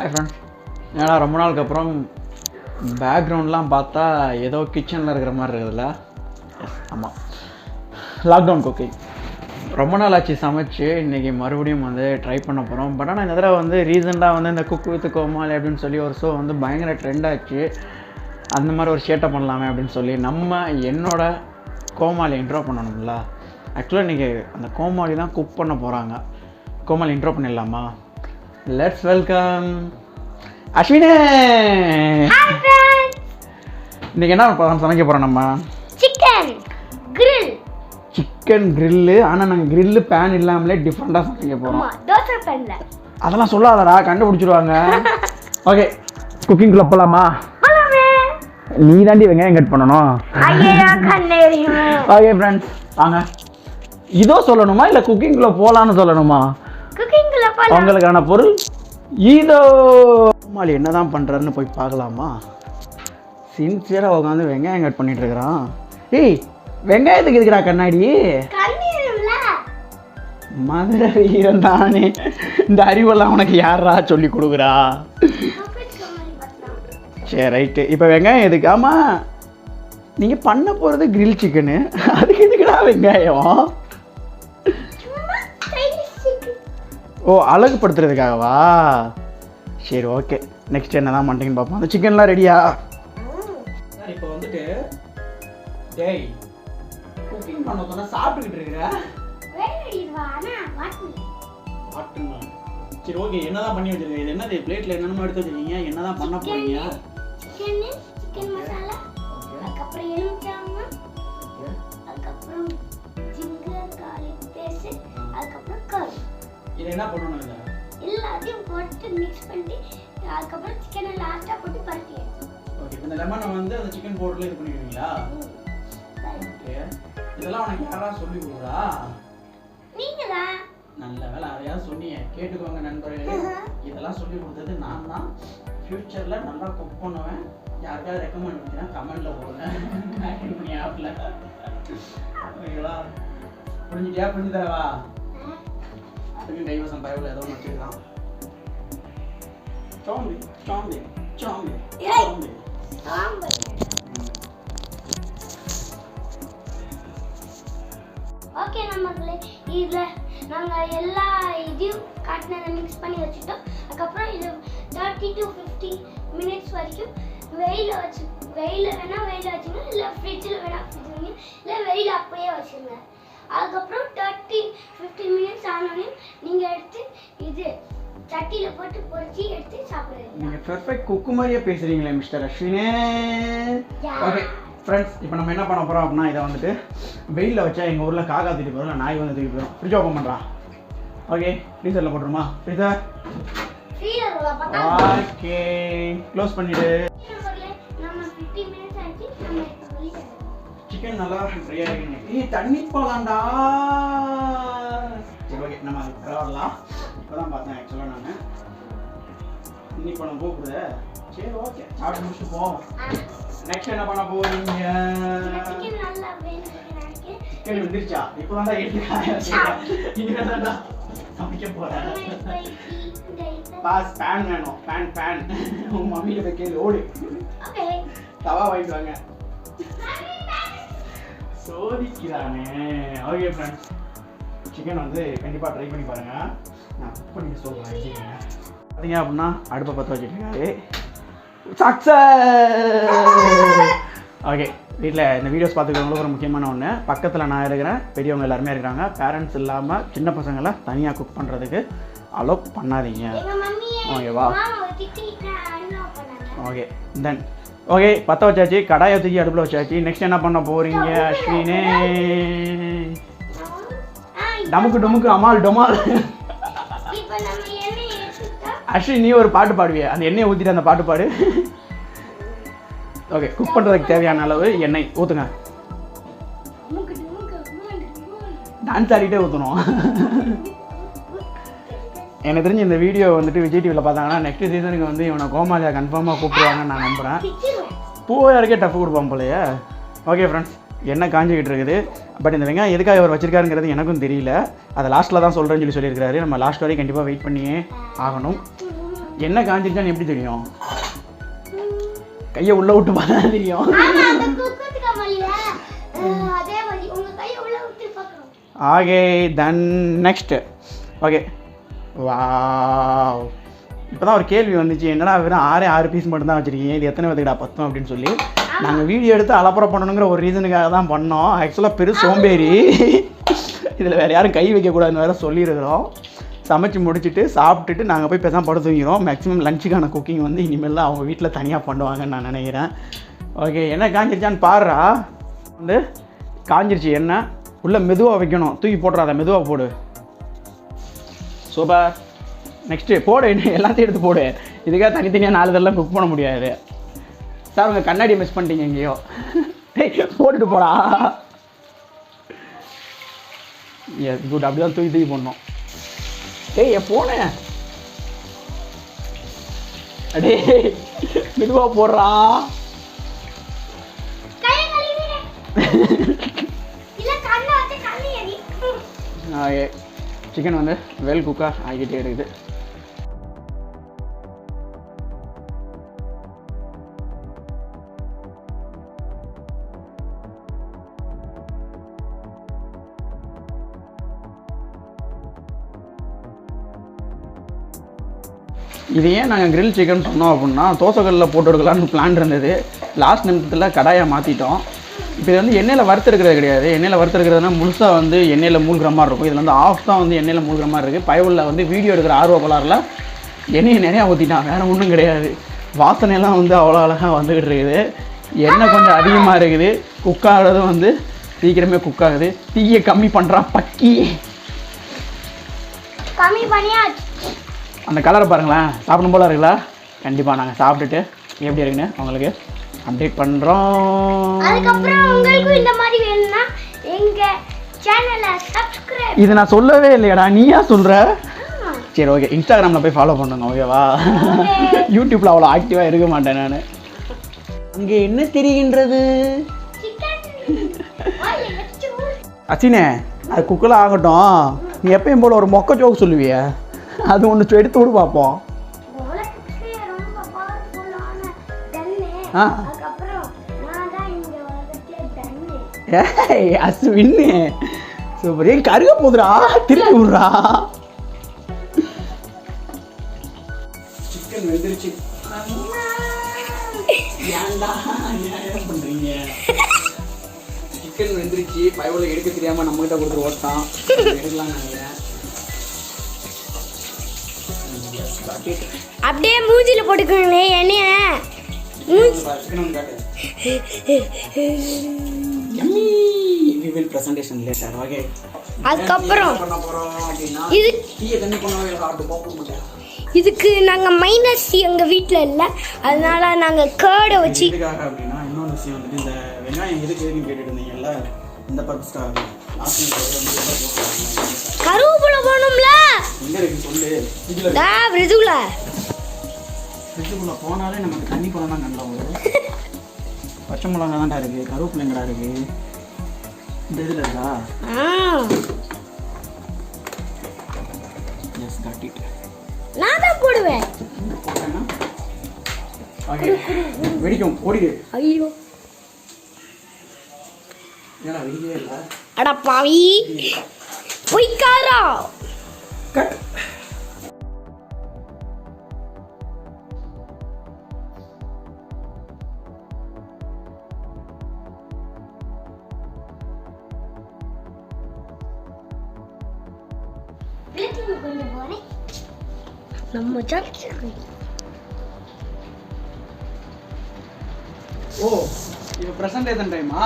Hi friends, ஏன்னா ரொம்ப நாளுக்கு அப்புறம் பேக்ரவுண்ட்லாம் பார்த்தா ஏதோ கிச்சனில் இருக்கிற மாதிரி இருக்குதுல்ல. எஸ், ஆமாம், லாக்டவுன் குக்கிங் ரொம்ப நாள் ஆச்சு சமைச்சு. இன்றைக்கி மறுபடியும் வந்து ட்ரை பண்ண போகிறோம். பட் ஆனால் இந்த தடவை வந்து ரீசெண்டாக வந்து இந்த குக் வித் கோமாளி அப்படின்னு சொல்லி ஒரு ஷோ வந்து பயங்கர ட்ரெண்ட் ஆச்சு. அந்த மாதிரி ஒரு ஷேட்டை பண்ணலாமே அப்படின்னு சொல்லி என்னோட கோமாளி இன்ட்ரோ பண்ணணும்ல. ஆக்சுவலாக இன்றைக்கி அந்த கோமாளி தான் குக் பண்ண போகிறாங்க. கோமாளி இன்ட்ரோ பண்ணிடலாமா? லெட்ஸ் வெல்கம் அஸ்வினே. இன்றைக்கி என்ன சமைக்க போகிறோம்? நம்ம சிக்கன் கிரில்லு. ஆனால் நாங்கள் கிரில்லு பேன் இல்லாமலே டிஃப்ரெண்ட்டாக சமைக்க போகிறோம். அதெல்லாம் சொல்லாதடா, கண்டுபிடிச்சிருவாங்க. ஓகே, குக்கிங்குள்ளே போகலாமா? நீ தாண்டி வெங்காயம் கட் பண்ணணும். ஓகே ஃப்ரெண்ட்ஸ், வாங்க. இதோ சொல்லணுமா இல்லை குக்கிங்குள்ளே போகலான்னு சொல்லணுமா? அவங்களுக்கான பொருள் இதோ. கோமாளி என்ன தான் பண்ணுறாருன்னு போய் பார்க்கலாமா? சின்சியராக உட்காந்து வெங்காயம் கட் பண்ணிட்டு இருக்கிறான். ஏய், வெங்காயத்துக்கு இருக்கிறா கண்ணாடி? மதுரை வீரன் தானே. இந்த அறிவெல்லாம் உனக்கு யாரா சொல்லி கொடுக்குறா? சரி, ரைட்டு. இப்போ வெங்காயம் எதுக்கு? ஆமாம், நீங்கள் பண்ண போகிறது கிரில் சிக்கனு, அதுக்கு எதுக்குடா வெங்காயம்? ஓ, அழகுப்படுத்துறதுக்காகவா? சரி, ஓகே. நெக்ஸ்ட் என்ன தான் பண்ணுறீங்கன்னு பார்ப்போம். அந்த சிக்கன்லாம் ரெடியா? இப்போ வந்துட்டு டேய், குக்கிங் பண்ண சொன்னா சாப்பிட்டுக்கிட்டு இருக்கிற. சரி, ஓகே. என்னதான் பண்ணி வச்சிருக்கீங்க? இது என்னது? பிளேட்ல என்னென்ன எடுத்து வச்சிருக்கீங்க? என்னதான் பண்ண போறீங்க? சிக்கன் மசாலா, அதுக்கப்புறம் எலுமிச்சம்பழம், அதுக்கப்புறம் ஜிஞ்சர் garlic பேஸ்ட், அதுக்கப்புறம் கர்ட். இது என்ன பண்ணனும்? இத எல்லாத்தையும் போட்டு மிக்ஸ் பண்ணி அதுக்கப்புறம் சிக்கனை லாஸ்டா போட்டு பரட்டி எடுத்து. ஓகே. இந்த லெமனை வந்து அந்த சிக்கன் பவுடர்ல இது பண்ணிடுவீங்களா? ஓகே. இதெல்லாம் உனக்கு யாரா சொல்லி கொடுறா? நீங்களா? நல்ல வேளை அதையா சொன்னீங்க. கேட்டுக்கோங்க நண்பர்களே, இதெல்லாம் சொல்லி கொடுத்தது நான் தான். ஃபியூச்சர்ல நல்லா குக் பண்ணுவேன். யாருக்காவது ரெக்கமெண்ட் பண்ணினா கமெண்ட்ல போடுங்க. ஆக்டிவ் பண்ணி ஆப்ல. ஓகேவா? புரிஞ்சிட்டியா? புரிஞ்சு தரவா? அதுக்கு டைவர்சன் பைபிள் ஏதோ ஒன்று வச்சுக்கலாம். Zombie zombie zombie zombie zombie. Okay நம்மளே, இதுல நாங்க எல்லா இதையும் காட்டினதை மிக்ஸ் பண்ணி வச்சுட்டோம். அதுக்கப்புறம் இது 30 to 50 மினிட்ஸ் வரைக்கும் வெயில வேணா வெயில வச்சுங்க, இல்லை ஃப்ரிட்ஜில் வேணா ஃப்ரிட்ஜில், இல்லை வெயில அப்படியே வச்சுருங்க. அதுக்கப்புறம் 30-50 மினிட்ஸ் ஆனோடனே நீங்கள் எடுத்து இது சட்டியில் போட்டு பொரிச்சு எடுத்து சாப்பிடுவீங்க. நீங்கள் பெர்ஃபெக்ட் குக்கு மாதிரியே பேசுகிறீங்களே மிஸ்டர் அஸ்வினே. ஓகே ஃப்ரெண்ட்ஸ், இப்போ நம்ம என்ன பண்ண போகிறோம் அப்படின்னா, இதை வந்துட்டு வெயிலில் வச்சா எங்கள் ஊரில் காக்கா தூக்கி போயிடும், நாய் வந்து தூக்கி போயிடும். ஃப்ரிட்ஜ் ஓப்பன் பண்ணுறா. ஓகே, ஃப்ரீசரில் போட்டுருமா? ஃப்ரீசர் ஓகே, க்ளோஸ் பண்ணிவிடு. சிக்கன் நல்லா ட்ரை ஆகிடுங்க. தண்ணி போகலாம்டா. சரி, ஓகே, நம்ம அது கலவரலாம். இப்போ தான் பார்த்தேன் ஆக்சுவலாக நான் தண்ணி பழம் போக்குது. சரி, ஓகே, சாப்பிட்டு முடிச்சுட்டு போவோம். நெக்ஸ்ட் என்ன பண்ண போறீங்க? சிக்கன் வந்துருச்சா? இப்போ தான் எடுத்துக்காங்க. சமைக்க போகிறேன். பாஸ் பேன் வேணும். பேன் உங்கள் மம்மியில் போய் கேள்வி ஓடு. தவா வாங்கிட்டு வாங்க. சோதிக்கிறானே. ஓகே ஃப்ரெண்ட்ஸ், சிக்கன் வந்து கண்டிப்பாக ட்ரை பண்ணி பாருங்கள். நான் குக் பண்ணி சொல்கிறேன். எப்படிங்க பார்த்தீங்க அப்படின்னா அடுப்பை பற்ற வச்சுருக்காரு. சக்ஸஸ். ஓகே, வீட்டில் இந்த வீடியோஸ் பார்த்துக்கிறவங்களுக்கு ஒரு முக்கியமான ஒன்று, பக்கத்தில் நான் இருக்கிறேன், பெரியவங்க எல்லாருமே இருக்கிறாங்க. பேரண்ட்ஸ் இல்லாமல் சின்ன பசங்களை தனியாக குக் பண்ணுறதுக்கு அலோவ் பண்ணாதீங்க. ஓகேவா? ஓகே, தென் ஓகே, பற்ற வச்சாச்சு, கடாயை தூக்கி அடுப்பில் வச்சாச்சு. நெக்ஸ்ட் என்ன பண்ண போகிறீங்க அஸ்வினே? டமுக்கு டமுக்கு அமால் டொமால். அஸ்வின், நீ ஒரு பாட்டு பாடுவியே, அந்த எண்ணெயை ஊற்றிட்டு அந்த பாட்டு பாடு. ஓகே, குக் பண்ணுறதுக்கு தேவையான அளவு எண்ணெய் ஊற்றுங்க. டான்ஸ் ஆடிட்டே ஊற்றணும். எனக்கு தெரிஞ்சு இந்த வீடியோ வந்துட்டு விஜய் டிவியில் பார்த்தாங்கன்னா நெக்ஸ்ட் சீசனுக்கு வந்து இவனை கோமாளியாக கன்ஃபார்மாக கூப்பிடுவாங்கன்னு நான் நம்புகிறேன். பூவையாருக்கே டஃப் கொடுப்பான் போலையே. ஓகே ஃப்ரெண்ட்ஸ், எண்ணெய் காஞ்சிக்கிட்டு இருக்குது. பட் இந்த வெங்காயம் எதுக்காக அவர் வச்சிருக்காருங்கிறது எனக்கும் தெரியல. அதை லாஸ்ட்டில் தான் சொல்கிறேன்னு சொல்லியிருக்காரு. நம்ம லாஸ்ட் வரைக்கும் கண்டிப்பாக வெயிட் பண்ணியே ஆகணும். என்ன காஞ்சிருச்சான்னு எப்படி தெரியும்? கையை உள்ள விட்டு பார்த்தா தெரியும். Okay then next. Okay wow. இப்போ தான் ஒரு கேள்வி வந்துச்சு, என்னடா வெறும் 6 பீஸ் மட்டும் தான் வச்சுருக்கீங்க, இது எத்தனை பேத்துக்கிட்டா பத்தும் அப்படின்னு சொல்லி. நாங்கள் வீடியோ எடுத்து அலப்பறை பண்ணணுங்கிற ஒரு ரீசனுக்காக தான் பண்ணோம். ஆக்சுவலாக பெரு சோம்பேறி, இதில் வேறு யாரும் கை வைக்கக்கூடாதுன்னு வேறு சொல்லியிருக்கிறோம். சமைச்சு முடிச்சுட்டு சாப்பிட்டுட்டு நாங்கள் போய் பேசாமல் படுத்து தூங்கிடுவோம். மேக்ஸிமம் லஞ்சுக்கான குக்கிங் வந்து இனிமேல் தான் அவங்க வீட்டில் தனியாக பண்ணுவாங்கன்னு நான் நினைக்கிறேன். ஓகே என்ன காஞ்சிருச்சான்னு பாடுறா. வந்து காஞ்சிருச்சு எண்ணெய், உள்ளே மெதுவாக வைக்கணும், தூக்கி போட்டுறாத, மெதுவாக போடு. சூப்பர். நெக்ஸ்ட்டு போடு, என்ன எல்லாத்தையும் எடுத்து போடு. இதுக்காக தனித்தனியாக 4 தடவை குக் பண்ண முடியாது. சார் உங்கள் கண்ணாடியை மிஸ் பண்ணிட்டீங்க எங்கேயோ. போட்டுட்டு போடா. Yes good. அப்படி தான் தூக்கி போடணும். ஏய் போனேன் அடே மெதுவா போடுறா. சிக்கன் வந்து வெல் குக்காக ஆகிட்டே இருக்குது. இது ஏன் நாங்கள் கிரில் சிக்கன் சொன்னோம் அப்படின்னா, தோசைக்கல்லில் போட்டு எடுக்கலான்னு பிளான் இருந்தது. லாஸ்ட் நிமிஷத்தில் கடாயை மாற்றிட்டோம். இப்போ இது வந்து எண்ணெயில் வறுத்துருக்கிறது கிடையாது. எண்ணெயில் வறுத்துருக்கிறதுனா முழுசாக வந்து எண்ணெயில் மூழ்கிற மாதிரி இருக்கும். இதில் வந்து ஆஃப் தான் வந்து எண்ணெயில் மூழ்கிற மாதிரி இருக்குது. பயவுள்ள வந்து வீடியோ எடுக்கிற ஆர்வக்கோளாறில் எண்ணெயை நிறையா ஊற்றிட்டான், வேறு ஒன்றும் கிடையாது. வாசனையெல்லாம் வந்து அவ்வளோ அழகாக வந்துக்கிட்டு இருக்குது. எண்ணெய் கொஞ்சம் அதிகமாக இருக்குது. குக்காகிறதும் வந்து சீக்கிரமே குக்காகுது. தீயை கம்மி பண்ணுறான் பக்கி. கம்மி பண்ணியா அந்த கலரை பாருங்களேன், சாப்பிடும் போல இருக்குல்ல. கண்டிப்பாக நாங்கள் சாப்பிட்டுட்டு எப்படி இருக்குன்னு உங்களுக்கு அப்டேட் பண்ணுறோம். அதுக்கப்புறம் உங்களுக்கு இந்த மாதிரி வேணும்னா எங்கள் சேனலை சப்ஸ்கிரைப். இது நான் சொல்லவே இல்லையாடா, நீயா சொல்கிற? சரி ஓகே, இன்ஸ்டாகிராமில் போய் ஃபாலோ பண்ணுங்க ஓகேவா. யூடியூப்பில் அவ்வளோ ஆக்டிவாக இருக்க மாட்டேன் நான். அங்கே என்ன தெரிகின்றது? அச்சினே அது குக்கெல்லாம் ஆகட்டும். நீ எப்பயும் போல் ஒரு மொக்க ஜோக் சொல்லுவிய, அது ஒன்று எடுத்து விடு பார்ப்போம். ஏய் அஸ்வின்னு சூப்பர். ஏன் கருக போதுடா, திருப்பி விடுறா. சிக்கன் வெந்துருச்சு. பண்றீங்க சிக்கன் வெந்துருச்சு. பயவுல எடுக்க தெரியாம நம்ம கிட்ட கொடுத்து ஓட்டான். எடுக்கலாம் அப்படியே மூஞ்சில போட்டுக்கோங்களே எண்ணெய. அதுக்கப்புறம் இதுக்கு நாங்கள் மைனஸ் எங்கள் வீட்டில் இல்லை, அதனால நாங்கள் கேர்டை வச்சு. இன்னொரு விஷயம் வந்துட்டு, இந்த வெங்காயம் எதுக்கு எதுக்கு கேட்டுட்டு இருந்தீங்கல்ல, இந்த பர்பஸ்க்காக கருவேப்பிலை போகணும்ல. எங்க இருக்கு சொல்லு. ஃப்ரிட்ஜுக்குள்ள போனாலே நமக்கு தண்ணி பழம் தான் கண்டா வரும். பச்சை மிளகா தான்டா இருக்கு, கருவேப்பிலை எங்கடா இருக்கு? இந்த இதில் இருக்கா? Yes got it. நான் தான் போடுவேன். ஓகே வெடிக்கும், ஓடிடு. ஐயோ என்னடா வெடிக்கவே இல்லை. அட பாவி பொய்க்காரா. கட். நம்ம ஓ இப்போ ப்ரெசன்டேஷன் டைமா?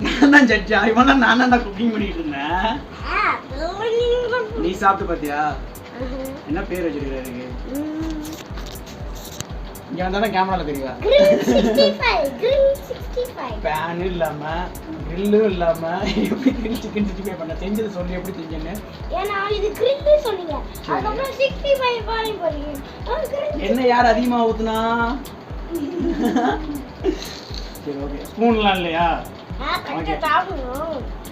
நான் தான் ஜட்ஜா, இவனா நான் தான் குக்கிங் பண்ணிட்டு இருந்தேன். நீ சாப்பிட்டு பாத்தியா? என்ன பேர் வச்சிருக்காரு? இங்க வந்தானே கேமரால தெரியுதா? பேன் இல்லாம கிரில்லும் இல்லாம எப்படி கிரில் சிக்கன் 65 பண்ண செஞ்சது சொல்லி எப்படி செஞ்சேன்னு. ஏன்னா இது கிரில் சொன்னீங்க, அதுக்கப்புறம் 65 பாரி போறீங்க. என்ன யார் அதிகமா ஊத்துனா? சரி ஓகே, ஸ்பூன்லாம் இல்லையா?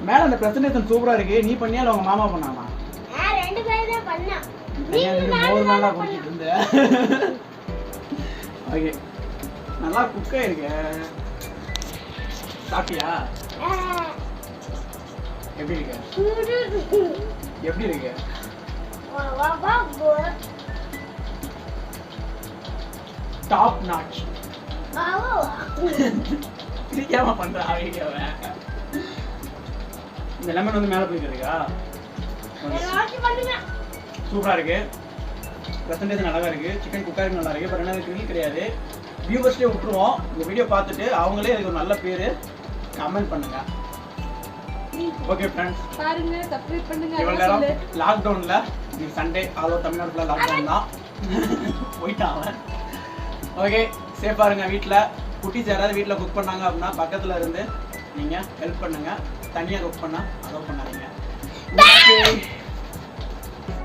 மேல அந்த பிரசன்டேஷன் சூப்பரா இருக்கு. நீ பண்ணியா இல்ல உங்க மாமா பண்ணாமா? ரெண்டு பேரும் தான் பண்ணா. மோர் நல்லா குடிச்சிட்டு இருந்தேன். ஓகே நல்லா குக் ஆயிருக்கு. சாப்பிட்டியா? எப்படி இருக்கு? எப்படி இருக்கு? Top notch. சிரிக்காம பண்ற வீடியோவை. இந்த லெமன் வந்து மேலே போயிருக்கா? சூப்பராக இருக்கு. பிரசன்டேஜ் நல்லா இருக்கு. சிக்கன் குக்காருக்கு நல்லா இருக்கு. பட் என்ன கிரில் கிடையாது. வியூவர்ஸ்லேயே விட்டுருவோம். இந்த வீடியோ பார்த்துட்டு அவங்களே அதுக்கு ஒரு நல்ல பேர் கமெண்ட் பண்ணுங்க. ஓகே ஃப்ரெண்ட்ஸ், பாருங்க, சப்ஸ்கிரைப் பண்ணுங்க. இவ்வளவு நேரம் லாக்டவுன்ல இது சண்டே ஆல் ஓவர் தமிழ்நாடு ஃபுல்லாக லாக்டவுன் தான். போயிட்டாங்க. ஓகே சேஃபாக இருங்க. வீட்டில் குட்டீஸ் யாராவது வீட்டில் குக் பண்ணாங்க அப்படின்னா பக்கத்தில் இருந்து நீங்கள் ஹெல்ப் பண்ணுங்க. தனியாக குக் பண்ணால் அலோவ் பண்ணாதீங்க.